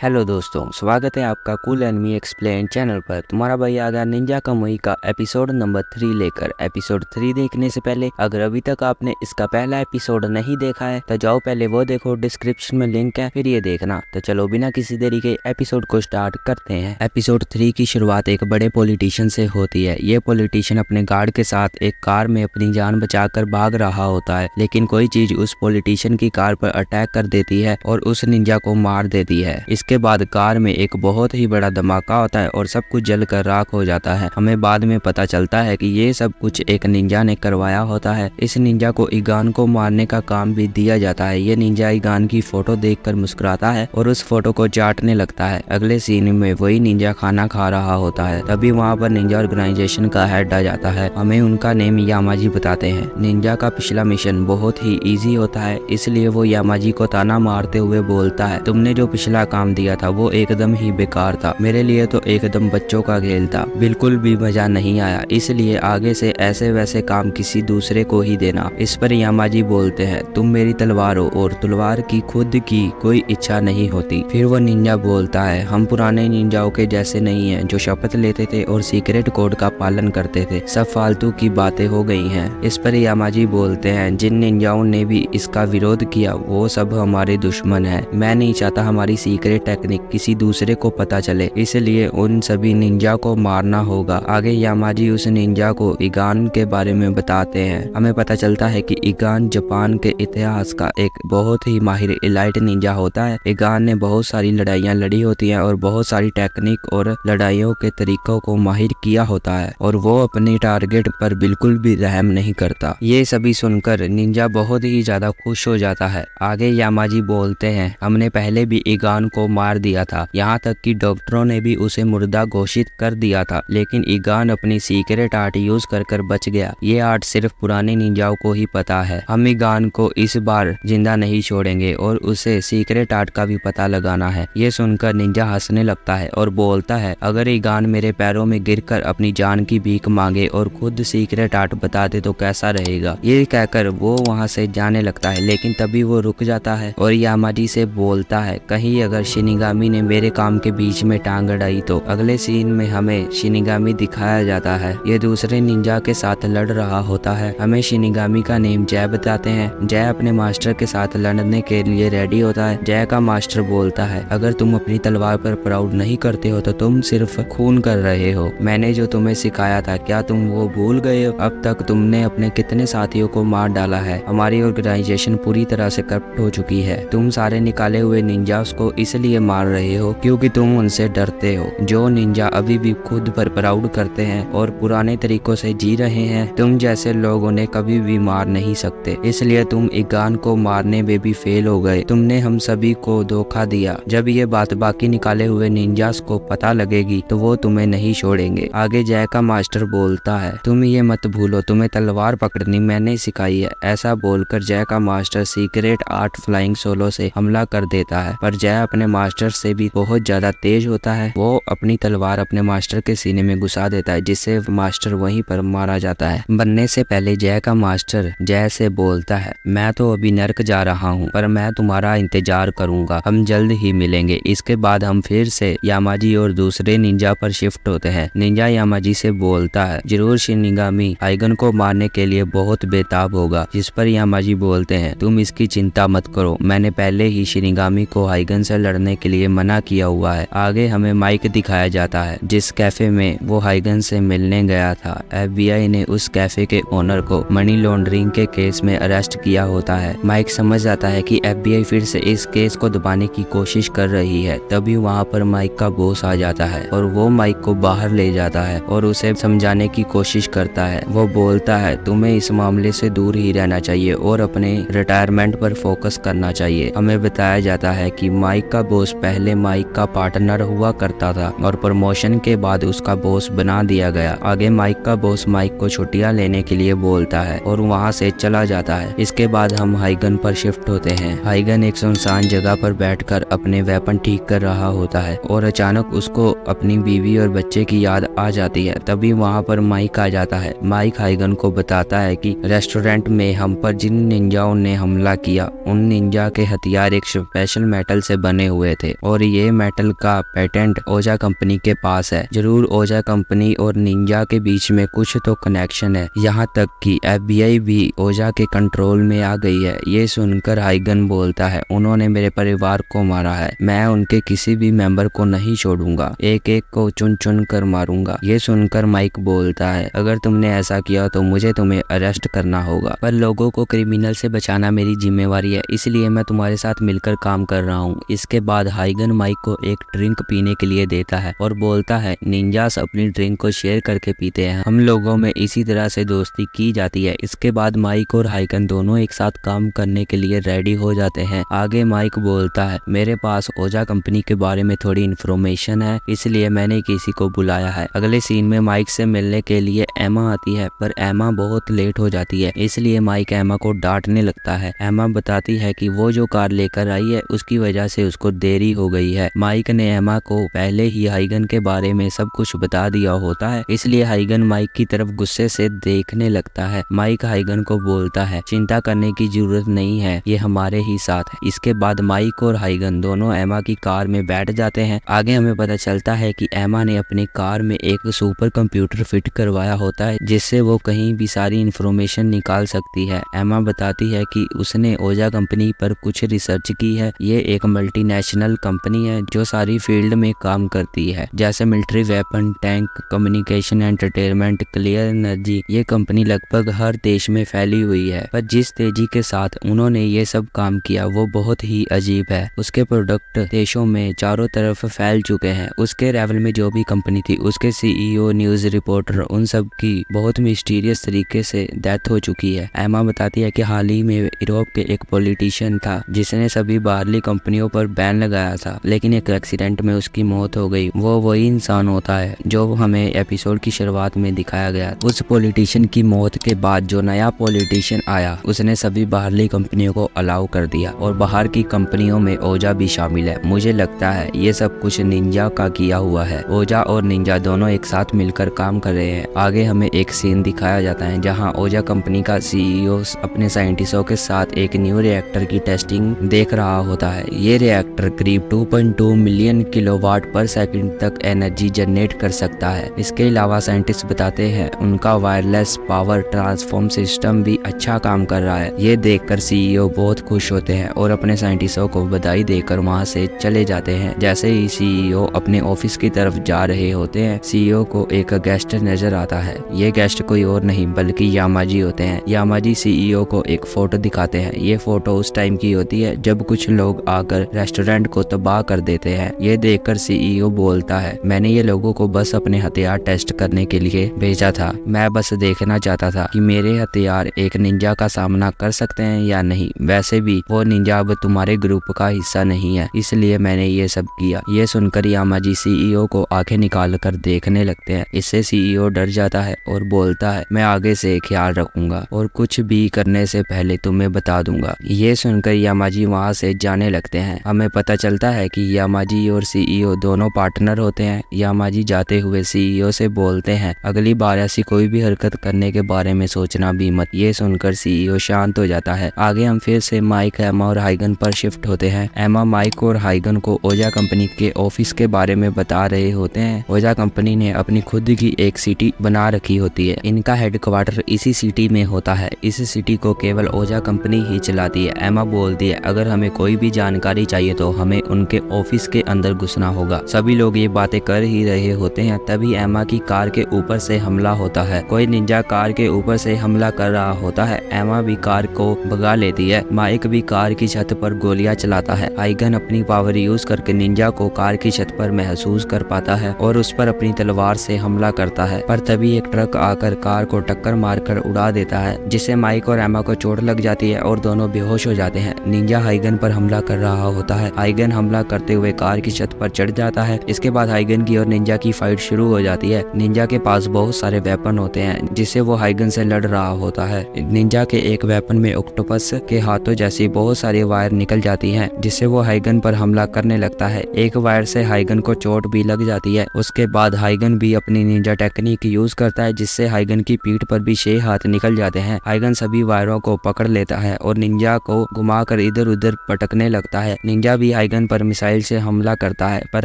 Hello दोस्तों, स्वागत है आपका कूल एनिमी एक्सप्लेन चैनल पर। तुम्हारा भाई आ गया निंजा कामुई का एपिसोड नंबर 3 लेकर। एपिसोड 3 देखने से पहले अगर अभी तक आपने इसका पहला एपिसोड नहीं देखा है तो जाओ पहले वो देखो, डिस्क्रिप्शन में लिंक है, फिर ये देखना। तो चलो बिना किसी देरी के एपिसोड को स्टार्ट करते हैं। एपिसोड 3 की शुरुआत एक बड़े पॉलिटिशियन से होती है। ये पॉलिटिशियन अपने गार्ड के साथ एक कार में अपनी जान बचाकर भाग रहा होता है, लेकिन कोई चीज उस पॉलिटिशियन की कार पर अटैक कर देती है और उस निंजा को मार देती है। इसके बाद कार में एक बहुत ही बड़ा धमाका होता है और सब कुछ जलकर राख हो जाता है। हमें बाद में पता चलता है कि ये सब कुछ एक निंजा ने करवाया होता है। इस निंजा को ईगान को मारने का काम भी दिया जाता है। ये निंजा ईगान की फोटो देखकर मुस्कुराता है और उस फोटो को चाटने लगता है। अगले सीन में वही निंजा खाना खा रहा होता है। तभी वहाँ पर निंजा ऑर्गेनाइजेशन का हेड आ जाता है। हमें उनका नेम यामाजी बताते हैं। निंजा का पिछला मिशन बहुत ही इजी होता है, इसलिए वो यामाजी को ताना मारते हुए बोलता है, तुमने जो पिछला काम दिया था वो एकदम ही बेकार था। मेरे लिए तो एकदम बच्चों का खेल था, बिल्कुल भी मजा नहीं आया। इसलिए आगे से ऐसे वैसे काम किसी दूसरे को ही देना। इस पर यामाजी बोलते हैं, तुम मेरी तलवार हो और तलवार की खुद की कोई इच्छा नहीं होती। फिर वो निंजा बोलता है, हम पुराने निंजाओं के जैसे नहीं हैं जो शपथ लेते थे और सीक्रेट कोड का पालन करते थे। सब फालतू की बातें हो गई हैं। इस पर यामाजी बोलते हैं, जिन निंजाओं ने भी इसका विरोध किया वो सब हमारे दुश्मन है। मैं नहीं चाहता हमारी सीक्रेट टेक्निक किसी दूसरे को पता चले, इसलिए उन सभी निंजा को मारना होगा। आगे यामाजी उस निंजा को ईगान के बारे में बताते हैं। हमें पता चलता है कि ईगान जापान के इतिहास का एक बहुत ही माहिर एलाइट निंजा होता है। ईगान ने बहुत सारी लड़ाइयाँ लड़ी होती हैं और बहुत सारी टेक्निक और लड़ाइयों के तरीकों को माहिर किया होता है और वो अपने टारगेट पर बिल्कुल भी रहम नहीं करता। ये सभी सुनकर निंजा बहुत ही ज्यादा खुश हो जाता है। आगे यामाजी बोलते हैं, हमने पहले भी ईगान को मार दिया था, यहाँ तक कि डॉक्टरों ने भी उसे मुर्दा घोषित कर दिया था, लेकिन ईगान अपनी सीक्रेट आर्ट यूज कर बच गया। ये आर्ट सिर्फ पुराने निंजाओं को ही पता है। हम ईगान को इस बार जिंदा नहीं छोड़ेंगे और उसे सीक्रेट आर्ट का भी पता लगाना है। ये सुनकर निंजा हंसने लगता है और बोलता है, अगर ईगान मेरे पैरों में गिरकर अपनी जान की भीख मांगे और खुद सीक्रेट आर्ट बता दे तो कैसा रहेगा। ये कहकर वो वहाँ से जाने लगता है, लेकिन तभी वो रुक जाता है और यामाजी से बोलता है, कहीं अगर शिनिगामी ने मेरे काम के बीच में टांग अड़ाई तो। अगले सीन में हमें शिनिगामी दिखाया जाता है। ये दूसरे निंजा के साथ लड़ रहा होता है। हमें शिनिगामी का नेम जय बताते हैं। जय अपने मास्टर के साथ लड़ने के लिए रेडी होता है। जय का मास्टर बोलता है, अगर तुम अपनी तलवार पर प्राउड नहीं करते हो तो तुम सिर्फ खून कर रहे हो। मैंने जो तुम्हें सिखाया था क्या तुम वो भूल गए हो? अब तक तुमने अपने कितने साथियों को मार डाला है। हमारी ऑर्गेनाइजेशन पूरी तरह से करप्ट हो चुकी है। तुम सारे निकाले हुए निंजास को इसलिए मार रहे हो क्योंकि तुम उनसे डरते हो। जो निंजा अभी भी खुद पर प्राउड करते हैं और पुराने तरीकों से जी रहे हैं, तुम जैसे लोग उन्हें कभी भी मार नहीं सकते। इसलिए तुम ईगान को मारने में भी फेल हो गए। तुमने हम सभी को धोखा दिया। जब ये बात बाकी निकाले हुए निंजास को पता लगेगी तो वो तुम्हें नहीं छोड़ेंगे। आगे जय का मास्टर बोलता है, तुम ये मत भूलो तुम्हें तलवार पकड़नी मैंने सिखाई है। ऐसा बोलकर जय का master secret art flying solo से हमला कर देता है, पर जय अपने मास्टर से भी बहुत ज्यादा तेज होता है। वो अपनी तलवार अपने मास्टर के सीने में घुसा देता है, जिससे मास्टर वहीं पर मारा जाता है। बनने से पहले जय का मास्टर जय से बोलता है, मैं तो अभी नर्क जा रहा हूँ, पर मैं तुम्हारा इंतजार करूंगा। हम जल्द ही मिलेंगे। इसके बाद हम फिर से यामाजी और दूसरे निंजा पर शिफ्ट होते हैं। निंजा यामाजी से बोलता है, जरूर शिनिगामी आइगन को मारने के लिए बहुत बेताब होगा। जिस पर यामाजी बोलते हैं, तुम इसकी चिंता मत करो, मैंने पहले ही शिनिगामी को आइगन से लड़ने के लिए मना किया हुआ है। आगे हमें माइक दिखाया जाता है, जिस कैफे में वो हाइगन से मिलने गया था। FBI ने उस कैफे के ओनर को मनी लॉन्ड्रिंग के केस में अरेस्ट किया होता है। माइक समझ जाता है कि FBI फिर से इस केस को दबाने की कोशिश कर रही है। तभी वहाँ पर माइक का बॉस आ जाता है और वो माइक को बाहर ले जाता है और उसे समझाने की कोशिश करता है। वो बोलता है, तुम्हें इस मामले से दूर ही रहना चाहिए और अपने रिटायरमेंट पर फोकस करना चाहिए। हमें बताया जाता है कि माइक का बॉस पहले माइक का पार्टनर हुआ करता था और प्रमोशन के बाद उसका बॉस बना दिया गया। आगे माइक का बॉस माइक को छुट्टियां लेने के लिए बोलता है और वहां से चला जाता है। इसके बाद हम हाइगन पर शिफ्ट होते हैं। हाइगन एक सुनसान जगह पर बैठकर अपने वेपन ठीक कर रहा होता है और अचानक उसको अपनी बीवी और बच्चे की याद आ जाती है। तभी वहाँ पर माइक आ जाता है। माइक हाइगन को बताता है कि रेस्टोरेंट में हम पर जिन निंजाओं ने हमला किया उन निंजा के हथियार एक स्पेशल मेटल से बने हुए हुए थे और ये मेटल का पेटेंट ओजा कंपनी के पास है। जरूर ओजा कंपनी और निंजा के बीच में कुछ तो कनेक्शन है, यहाँ तक कि FBI भी ओजा के कंट्रोल में आ गई है। ये सुनकर हाइगन बोलता है, उन्होंने मेरे परिवार को मारा है, मैं उनके किसी भी मेंबर को नहीं छोड़ूंगा, एक एक को चुन चुन कर मारूंगा। ये सुनकर माइक बोलता है, अगर तुमने ऐसा किया तो मुझे तुम्हें अरेस्ट करना होगा, पर लोगों को क्रिमिनल से बचाना मेरी जिम्मेवारी है, इसलिए मैं तुम्हारे साथ मिलकर काम कर रहा हूँ। इसके बाद हाइगन माइक को एक ड्रिंक पीने के लिए देता है और बोलता है, निंजास अपनी ड्रिंक को शेयर करके पीते हैं, हम लोगों में इसी तरह से दोस्ती की जाती है। इसके बाद माइक और हाइगन दोनों एक साथ काम करने के लिए रेडी हो जाते हैं। आगे माइक बोलता है, मेरे पास ओजा कंपनी के बारे में थोड़ी इन्फॉर्मेशन है, इसलिए मैंने किसी को बुलाया है। अगले सीन में माइक से मिलने के लिए एमा आती है, पर एमा बहुत लेट हो जाती है, इसलिए माइक एमा को डांटने लगता है। एमा बताती है कि वो जो कार लेकर आई है उसकी वजह से उसको देरी हो गई है। माइक ने एमा को पहले ही हाइगन के बारे में सब कुछ बता दिया होता है, इसलिए हाइगन माइक की तरफ गुस्से से देखने लगता है। माइक हाइगन को बोलता है, चिंता करने की जरूरत नहीं है, ये हमारे ही साथ है। इसके बाद माइक और हाइगन दोनों एमा की कार में बैठ जाते हैं। आगे हमें पता चलता है कि एमा ने अपनी कार में एक सुपर कंप्यूटर फिट करवाया होता है, जिससे वो कहीं भी सारी इंफॉर्मेशन निकाल सकती है। एमा बताती है कि उसने ओजा कंपनी पर कुछ रिसर्च की है, ये एक मल्टीनेशनल कंपनी है जो सारी फील्ड में काम करती है, जैसे military weapon, tank, communication, entertainment, clear energy. ये कंपनी लगभग हर देश में फैली हुई है, पर जिस तेजी के साथ उन्होंने ये सब काम किया वो बहुत ही अजीब है। उसके प्रोडक्ट देशों में चारों तरफ फैल चुके हैं। उसके लेवल में जो भी कंपनी थी, उसके CEO, न्यूज रिपोर्टर, उन सब की बहुत मिस्टीरियस तरीके से डेथ हो चुकी है। एमा बताती है कि हाल ही में यूरोप के एक पॉलिटिशियन था जिसने सभी बाहरली कंपनियों पर बैन लगाया था, लेकिन एक एक्सीडेंट में उसकी मौत हो गई। वो वही इंसान होता है जो हमें एपिसोड की शुरुआत में दिखाया गया। उस पॉलिटिशियन की मौत के बाद जो नया पॉलिटिशियन आया उसने सभी बाहरली कंपनियों को अलाउ कर दिया और बाहर की कंपनियों में ओजा भी शामिल है। मुझे लगता है ये सब कुछ निंजा का किया हुआ है। ओजा और निंजा दोनों एक साथ मिलकर काम कर रहे हैं। आगे हमें एक सीन दिखाया जाता है जहां ओजा कंपनी का CEO अपने साइंटिस्टों के साथ एक न्यू रिएक्टर की टेस्टिंग देख रहा होता है। ये रिएक्टर करीब 2.2 मिलियन किलोवाट पर सेकंड तक एनर्जी जनरेट कर सकता है। इसके अलावा साइंटिस्ट बताते हैं उनका वायरलेस पावर ट्रांसफॉर्म सिस्टम भी अच्छा काम कर रहा है। ये देखकर CEO बहुत खुश होते हैं और अपने साइंटिस्टों को बधाई देकर वहां से चले जाते हैं। जैसे ही CEO अपने ऑफिस की तरफ जा रहे होते हैं, CEO को एक गेस्ट नजर आता है। ये गेस्ट कोई और नहीं बल्कि यामाजी होते हैं। यामाजी CEO को एक फोटो दिखाते हैं। ये फोटो उस टाइम की होती है जब कुछ लोग आकर रेस्टोरेंट को तबाह कर देते हैं। ये देखकर CEO बोलता है, मैंने ये लोगों को बस अपने हथियार टेस्ट करने के लिए भेजा था। मैं बस देखना चाहता था कि मेरे हथियार एक निंजा का सामना कर सकते हैं या नहीं। वैसे भी वो निंजा अब तुम्हारे ग्रुप का हिस्सा नहीं है, इसलिए मैंने ये सब किया। ये सुनकर यामाजी CEO को आंखें निकाल कर देखने लगते हैं। इससे CEO डर जाता है और बोलता है, मैं आगे से ख्याल रखूंगा और कुछ भी करने से पहले तुम्हें बता दूंगा। ये सुनकर यामाजी वहां से जाने लगते हैं। हमें पता चलता है कि यामाजी और CEO दोनों पार्टनर होते हैं। यामाजी जाते हुए CEO से बोलते हैं, अगली बार ऐसी कोई भी हरकत करने के बारे में सोचना भी मत। ये सुनकर CEO शांत हो जाता है। आगे हम फिर से माइक, एमा और हाइगन पर शिफ्ट होते हैं। एमा माइक और हाइगन को ओजा कंपनी के ऑफिस के बारे में बता रहे होते हैं। ओजा कंपनी ने अपनी खुद की एक सिटी बना रखी होती है। इनका हेडक्वार्टर इसी सिटी में होता है। इस सिटी को केवल ओजा कंपनी ही चलाती है। एमा बोलती है, अगर हमें कोई भी जानकारी चाहिए तो हमें उनके ऑफिस के अंदर घुसना होगा। सभी लोग ये बातें कर ही रहे होते हैं, तभी एमा की कार के ऊपर से हमला होता है। कोई निंजा कार के ऊपर से हमला कर रहा होता है। एमा भी कार को भगा लेती है। माइक भी कार की छत पर गोलियां चलाता है। हाइगन अपनी पावर यूज करके निंजा को कार की छत पर महसूस कर पाता है और उस पर अपनी तलवार से हमला करता है, पर तभी एक ट्रक आकर कार को टक्कर मारकर उड़ा देता है, जिससे माइक और एमा को चोट लग जाती है और दोनों बेहोश हो जाते हैं। निंजा हाइगन पर हमला कर रहा होता है। हाइगन हमला करते हुए कार की छत पर चढ़ जाता है। इसके बाद हाइगन की और निंजा की फाइट शुरू हो जाती है। निंजा के पास बहुत सारे वेपन होते हैं जिससे वो हाइगन से लड़ रहा होता है। निंजा के एक वेपन में ऑक्टोपस के हाथों जैसी बहुत सारी वायर निकल जाती हैं, जिससे वो हाइगन पर हमला करने लगता है। एक वायर से हाइगन को चोट भी लग जाती है। उसके बाद हाइगन भी अपनी निंजा टेक्निक यूज करता है, जिससे हाइगन की पीठ पर भी 6 हाथ निकल जाते हैं। हाइगन सभी वायरों को पकड़ लेता है और निंजा को घुमाकर इधर उधर पटकने लगता है। निंजा भी हाइगन पर मिसाइल से हमला करता है, पर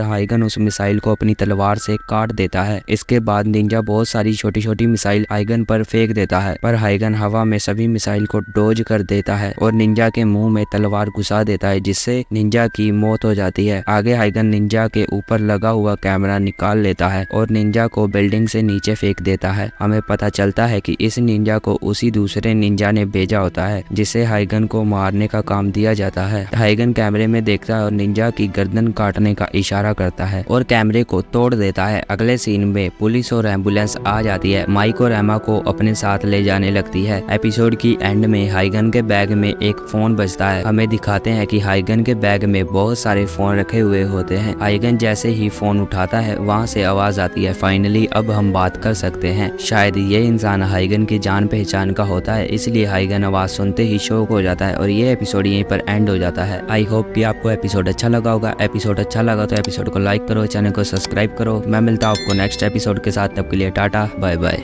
हाइगन उस मिसाइल को अपनी तलवार से काट देता है। इसके बाद निंजा बहुत सारी छोटी छोटी मिसाइल हाइगन पर फेंक देता है, पर हाइगन हवा में सभी मिसाइल को डोज कर देता है और निंजा के मुंह में तलवार घुसा देता है, जिससे निंजा की मौत हो जाती है। आगे हाइगन निंजा के ऊपर लगा हुआ कैमरा निकाल लेता है और निंजा को बिल्डिंग से नीचे फेंक देता है। हमें पता चलता है कि इस निंजा को उसी दूसरे निंजा ने भेजा होता है, जिसे हाइगन को मारने का काम दिया जाता है। हाइगन कैमरे में देखता है और निंजा की गर्दन काटने का इशारा करता है और कैमरे को तोड़ देता है। अगले सीन में पुलिस और एम्बुलेंस आ जाती है। माइक और एमा को अपने साथ ले जाने लगती है। एपिसोड की एंड में हाइगन के बैग में एक फोन बजता है। हमें दिखाते हैं कि हाइगन के बैग में बहुत सारे फोन रखे हुए होते हैं। हाइगन जैसे ही फोन उठाता है, वहाँ से आवाज आती है, फाइनली अब हम बात कर सकते हैं। शायद ये इंसान हाइगन की जान पहचान का होता है, इसलिए हाइगन आवाज सुनते ही शॉक हो जाता है और ये एपिसोड यहीं पर एंड हो जाता है। आई होप कि आपको एपिसोड अच्छा लगा होगा। एपिसोड अच्छा लगा तो एपिसोड को लाइक करो, चैनल को सब्सक्राइब करो। मैं मिलता हूं आपको नेक्स्ट एपिसोड के साथ, तब के लिए टाटा बाय बाय।